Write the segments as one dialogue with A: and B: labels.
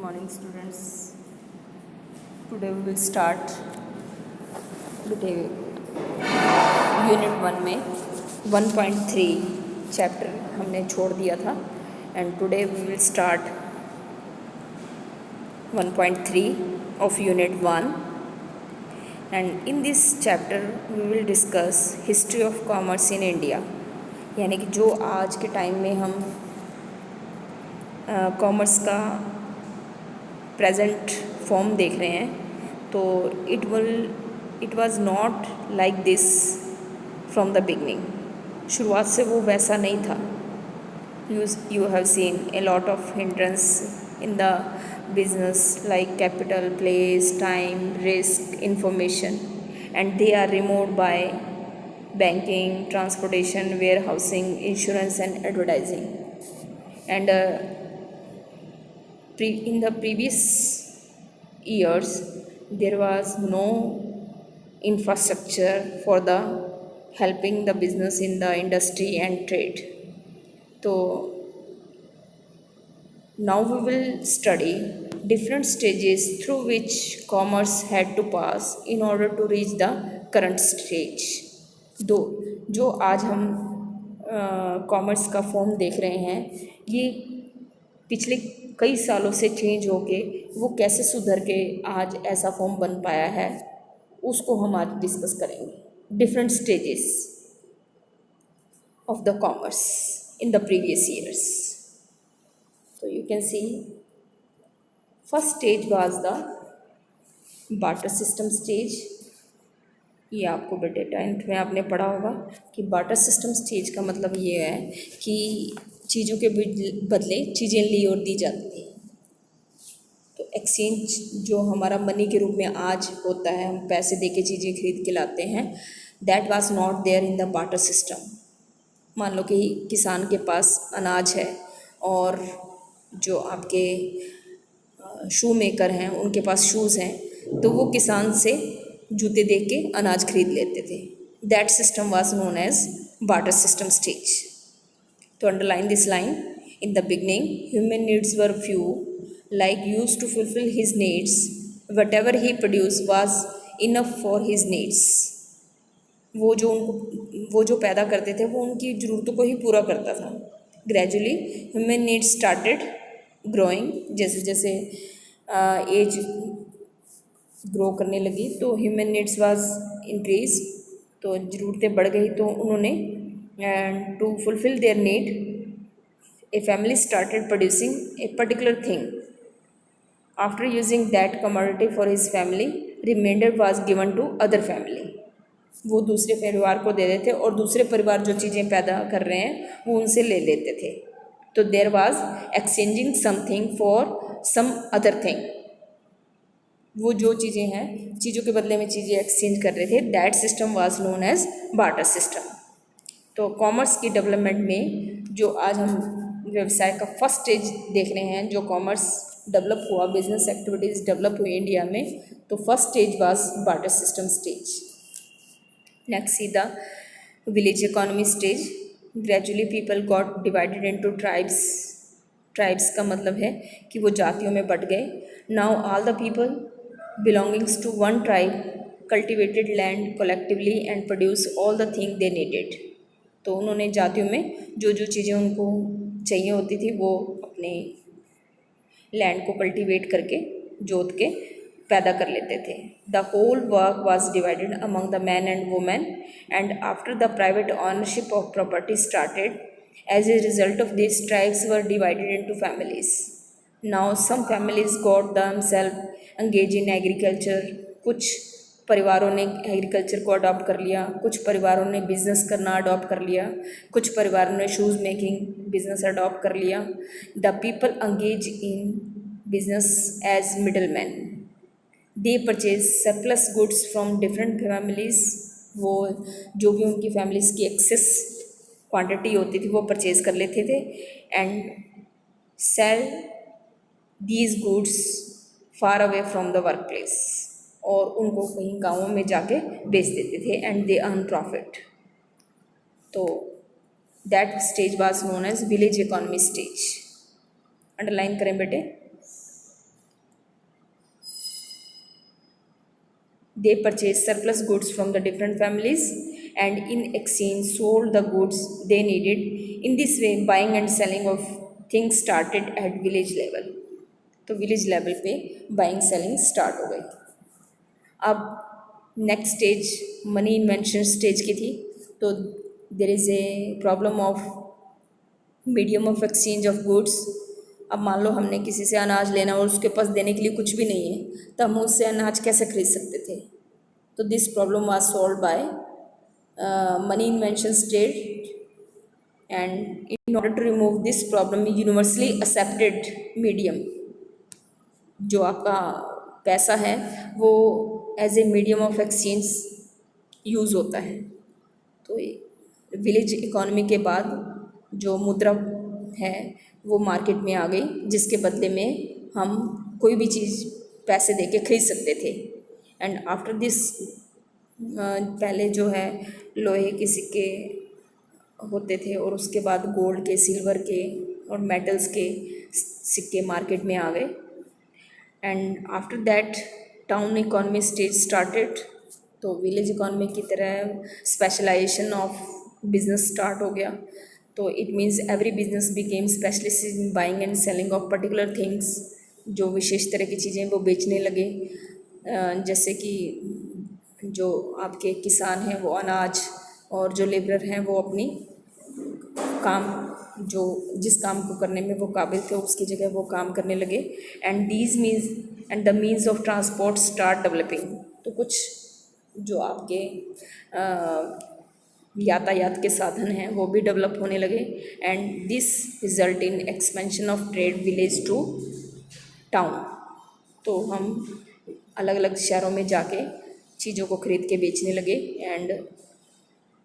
A: morning, students. Today we will start बेटे unit 1 में 1.3 chapter हमने छोड़ दिया था and today we will start 1.3 of unit 1 and in this chapter we will discuss history of commerce in India. यानी कि जो आज के टाइम में हम कॉमर्स का प्रेजेंट फॉर्म देख रहे हैं तो it was not like this from the beginning. शुरुआत से वो वैसा नहीं था. You have seen a lot of hindrance in the business like capital, place, time, risk, information and they are removed by banking, transportation, warehousing, insurance and advertising. And in the previous years there was no infrastructure for the helping the business in the industry and trade. So now we will study different stages through which commerce had to pass in order to reach the current stage. जो आज हम commerce का form देख रहे हैं ये पिछले कई सालों से चेंज होके वो कैसे सुधर के आज ऐसा फॉर्म बन पाया है उसको हम आज डिस्कस करेंगे. Different stages of the commerce in the previous years. So you can see first stage was the barter system stage. ये आपको बेटे 10th में आपने पढ़ा होगा कि बार्टर सिस्टम स्टेज का मतलब ये है कि चीज़ों के बदले चीज़ें ली और दी जाती थी. तो एक्सचेंज जो हमारा मनी के रूप में आज होता है, हम पैसे दे के चीज़ें खरीद के लाते हैं, that was not there in the barter system. मान लो कि किसान के पास अनाज है और जो आपके शू मेकर हैं उनके पास शूज़ हैं तो वो किसान से जूते दे के अनाज खरीद लेते थे. That system was known as barter system stage. To underline this line, in the beginning, human needs were few, like used to fulfill his needs. Whatever he produced was enough for his needs. वो जो पैदा करते थे वो उनकी ज़रूरतों को ही पूरा करता था. Gradually, human needs started growing. जैसे जैसे एज ग्रो करने लगी तो ह्यूमन नीड्स वाज इंक्रीज. तो ज़रूरतें बढ़ गई तो उन्होंने and to fulfill their need a family started producing a particular thing. After using that commodity for his family, remainder was given to other family. वो दूसरे परिवार को दे देते और दूसरे परिवार जो चीज़ें पैदा कर रहे हैं वो उनसे ले लेते थे. तो there was exchanging something for some other thing. वो जो चीज़ें हैं चीज़ों के बदले में चीज़ें एक्सचेंज कर रहे थे. That system was known as barter system. तो कॉमर्स की डेवलपमेंट में जो आज हम व्यवसाय का फर्स्ट स्टेज देख रहे हैं, जो कॉमर्स डेवलप हुआ, बिजनेस एक्टिविटीज़ डेवलप हुई इंडिया में, तो first stage was barter system stage. Next see the village economy stage. Gradually people got divided into tribes. Tribes का मतलब है कि वो जातियों में बट गए. Now all the people belongings to one tribe cultivated land collectively and produce all the thing they needed. तो उन्होंने जातियों में जो जो चीज़ें उनको चाहिए होती थी वो अपने लैंड को कल्टीवेट करके जोत के पैदा कर लेते थे. The whole work was divided among the man and women and after the private ownership of property started as a result of this tribes were divided into families. Now some families got themselves engage in agriculture. कुछ परिवारों ने agriculture को adopt कर लिया, कुछ परिवारों ने business करना अडॉप्ट कर लिया, कुछ परिवारों ने शूज़ मेकिंग बिजनेस अडॉप्ट कर लिया. The people engage in business as middle man. They purchase surplus goods from different families. वो जो भी उनकी फैमिलीज़ की एक्सेस क्वांटिटी होती थी वो परचेज कर लेते थे and sell these goods far away from the work place. और उनको कहीं गाँवों में जाके बेच देते थे एंड दे अर्न प्रॉफिट. तो that stage was known as village economy stage. Underline करें बेटे. They purchased surplus goods from the different families and in exchange sold the goods they needed. In this way, buying and selling of things started at village level. तो village level पे buying selling start हो गई। अब next stage money invention stage की थी। तो there is a problem of medium of exchange of goods. अब मान लो हमने किसी से अनाज लेना और उसके पास देने के लिए कुछ भी नहीं है, तो हम उससे अनाज कैसे खरीद सकते थे। तो this problem was solved by money invention state and in order to remove this problem universally accepted medium, जो आपका पैसा है वो as a medium of exchange use होता है। तो विलेज इकोनॉमी के बाद जो मुद्रा है वो मार्केट में आ गई, जिसके बदले में हम कोई भी चीज़ पैसे दे के खरीद सकते थे। एंड आफ्टर दिस पहले जो है लोहे के सिक्के होते थे और उसके बाद गोल्ड के, सिल्वर के और मेटल्स के सिक्के मार्केट में आ गए। And after that town economy stage started. तो विलेज इकोनॉमी की तरह स्पेशलाइजेशन ऑफ बिजनेस स्टार्ट हो गया। तो it means every business became specialist in buying and selling of particular things. जो विशेष तरह की चीज़ें वो बेचने लगे, जैसे कि जो आपके किसान हैं वो अनाज और जो लेबर हैं वो अपनी काम, जो जिस काम को करने में वो काबिल थे उसकी जगह वो काम करने लगे। And these means and the means of transport start developing. तो कुछ जो आपके यातायात के साधन हैं वो भी डेवलप होने लगे। And this result in expansion of trade village to town. तो हम अलग अलग शहरों में जाके चीज़ों को खरीद के बेचने लगे। And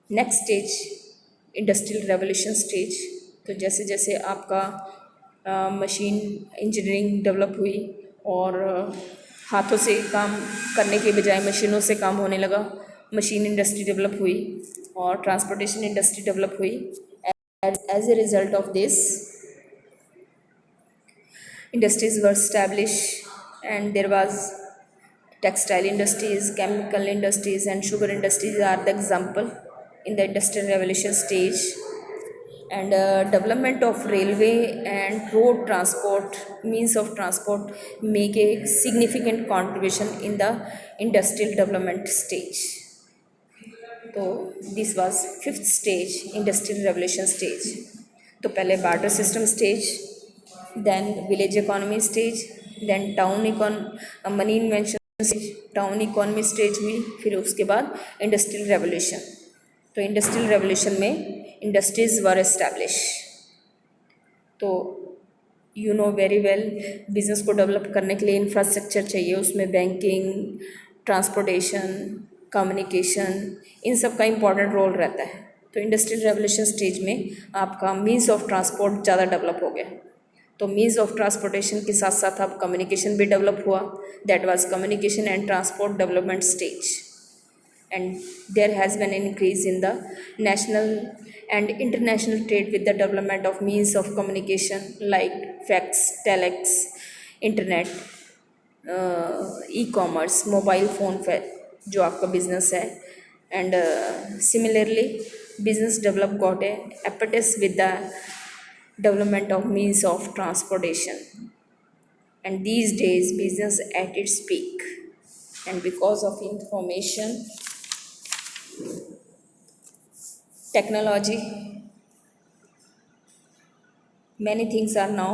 A: next stage industrial revolution stage. तो जैसे जैसे आपका मशीन इंजीनियरिंग डेवलप हुई और हाथों से काम करने के बजाय मशीनों से काम होने लगा, मशीन इंडस्ट्री डेवलप हुई और ट्रांसपोर्टेशन इंडस्ट्री डेवलप हुई। As a result of this industries were established and there was textile industries, chemical industries and sugar industries are the example in the industrial revolution stage. And development of railway and road transport, means of transport, make a significant contribution in the industrial development stage. तो this was fifth stage industrial revolution stage. तो पहले barter system stage, then village economy stage, then money invention stage, town economy stage हुई, फिर उसके बाद industrial revolution. तो industrial revolution में industries were establish. तो you know very well, business को डेवलप करने के लिए इंफ्रास्ट्रक्चर चाहिए, उसमें बैंकिंग, ट्रांसपोर्टेशन, कम्युनिकेशन, इन सब का इम्पॉर्टेंट रोल रहता है। तो इंडस्ट्रियल रेवोल्यूशन स्टेज में आपका मीन्स ऑफ ट्रांसपोर्ट ज़्यादा डेवलप हो गया। तो मीन्स ऑफ ट्रांसपोर्टेशन के साथ साथ अब कम्युनिकेशन भी डेवलप हुआ। That was communication and transport development stage. And there has been an increase in the national and international trade with the development of means of communication like fax, telex, internet, e-commerce, mobile phone जो आपका business है। And similarly business develop got a impetus with the development of means of transportation, and these days business at its peak, and because of information technology many things are now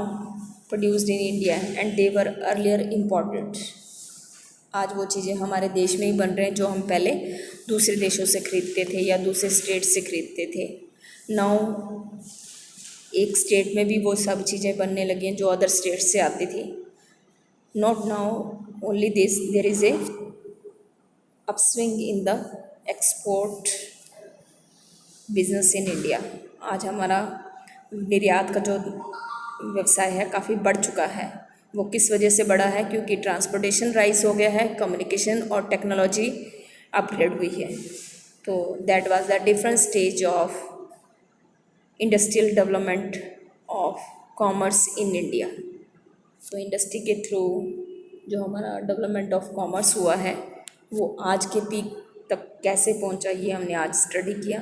A: produced in India and they were earlier imported. आज वो चीज़ें हमारे देश में ही बन रहे हैं जो हम पहले दूसरे देशों से खरीदते थे या दूसरे स्टेट से खरीदते थे। नाउ एक स्टेट में भी वो सब चीज़ें बनने लगी हैं जो अदर स्टेट से आती थी। Not now only this, there is a upswing in the export business in India. आज हमारा निर्यात का जो व्यवसाय है काफ़ी बढ़ चुका है। वो किस वजह से बढ़ा है? क्योंकि ट्रांसपोर्टेशन राइज हो गया है, कम्युनिकेशन और टेक्नोलॉजी अपग्रेड हुई है। तो that was the different stage of industrial development of commerce in India. तो इंडस्ट्री के थ्रू जो हमारा डेवलपमेंट ऑफ कॉमर्स हुआ है वो आज के पीक तक कैसे पहुंचा, ये हमने आज स्टडी किया।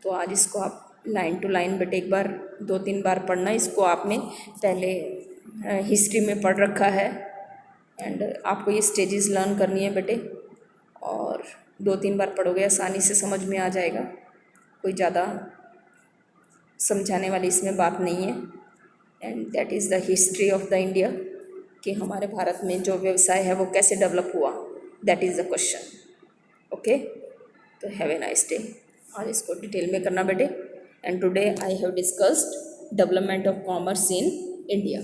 A: तो आज इसको आप लाइन टू लाइन बेटे एक बार 2-3 बार पढ़ना। इसको आपने पहले हिस्ट्री में पढ़ रखा है एंड आपको ये स्टेजेस लर्न करनी है बेटे, और 2-3 बार पढ़ोगे आसानी से समझ में आ जाएगा। कोई ज़्यादा समझाने वाली इसमें बात नहीं है। And that is the history of the India, कि हमारे भारत में जो व्यवसाय है वो कैसे डेवलप हुआ, that is the question. Okay, तो हैव ए नाइस डे। आज इसको डिटेल में करना बेटे। And today I have discussed development of commerce in India.